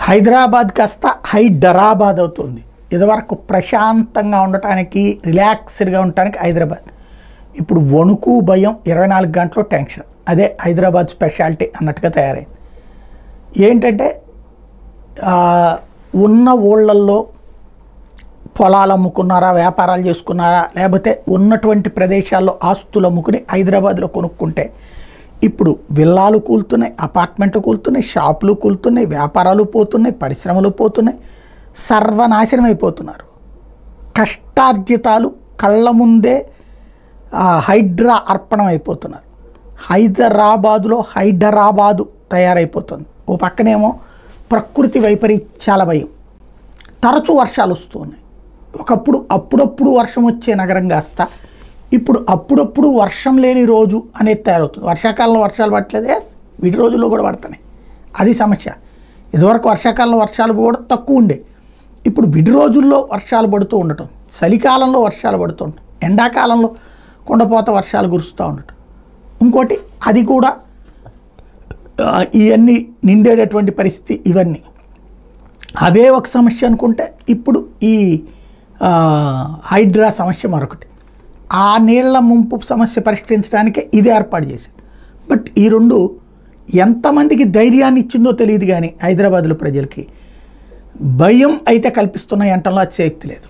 హైదరాబాద్ కాస్త హైదరాబాద్ అవుతుంది. ఇదివరకు ప్రశాంతంగా ఉండటానికి, రిలాక్స్డ్గా ఉండటానికి హైదరాబాద్. ఇప్పుడు వణుకు, భయం, 24 గంటలు టెన్షన్. అదే హైదరాబాద్ స్పెషాలిటీ అన్నట్టుగా తయారైంది. ఏంటంటే ఉన్న ఊళ్ళల్లో పొలాలు అమ్ముకున్నారా, వ్యాపారాలు చేసుకున్నారా, లేకపోతే ఉన్నటువంటి ప్రదేశాల్లో ఆస్తులు అమ్ముకుని హైదరాబాద్లో కొనుక్కుంటే ఇప్పుడు విల్లాలు కూలుతున్నాయి, అపార్ట్మెంట్లు కూలుతున్నాయి, షాపులు కూలుతున్నాయి, వ్యాపారాలు పోతున్నాయి, పరిశ్రమలు పోతున్నాయి, సర్వనాశనం అయిపోతున్నారు. కష్టార్జితాలు కళ్ళ ముందే హైడ్రా అర్పణం అయిపోతున్నారు. హైదరాబాదులో హైదరాబాదు తయారైపోతుంది. ఓ పక్కనేమో ప్రకృతి వైపరీత్యాల భయం, తరచూ వర్షాలు వస్తున్నాయి. ఒకప్పుడు అప్పుడప్పుడు వర్షం వచ్చే నగరం కాస్త ఇప్పుడు అప్పుడప్పుడు వర్షం లేని రోజు అనేది తయారవుతుంది. వర్షాకాలంలో వర్షాలు పడట్లేదే, విడి రోజుల్లో కూడా పడుతున్నాయి. అది సమస్య. ఇదివరకు వర్షాకాలంలో వర్షాలు కూడా తక్కువ ఉండే, ఇప్పుడు విడి రోజుల్లో వర్షాలు పడుతూ ఉండటం, చలికాలంలో వర్షాలు పడుతూ ఉండటం, ఎండాకాలంలో కుండపోత వర్షాలు కురుస్తూ ఉండటం. ఇంకోటి అది కూడా ఇవన్నీ నిండేటటువంటి పరిస్థితి. ఇవన్నీ అవే ఒక సమస్య అనుకుంటే ఇప్పుడు ఈ హైడ్రా సమస్య మరొకటి. ఆ నీళ్ల ముంపు సమస్య పరిష్కరించడానికే ఇది ఏర్పాటు చేశారు. బట్ ఈ రెండు ఎంతమందికి ధైర్యాన్ని ఇచ్చిందో తెలియదు, కానీ హైదరాబాద్లో ప్రజలకి భయం అయితే కల్పిస్తున్నాయి అంటంలో అతిశయోక్తి లేదు.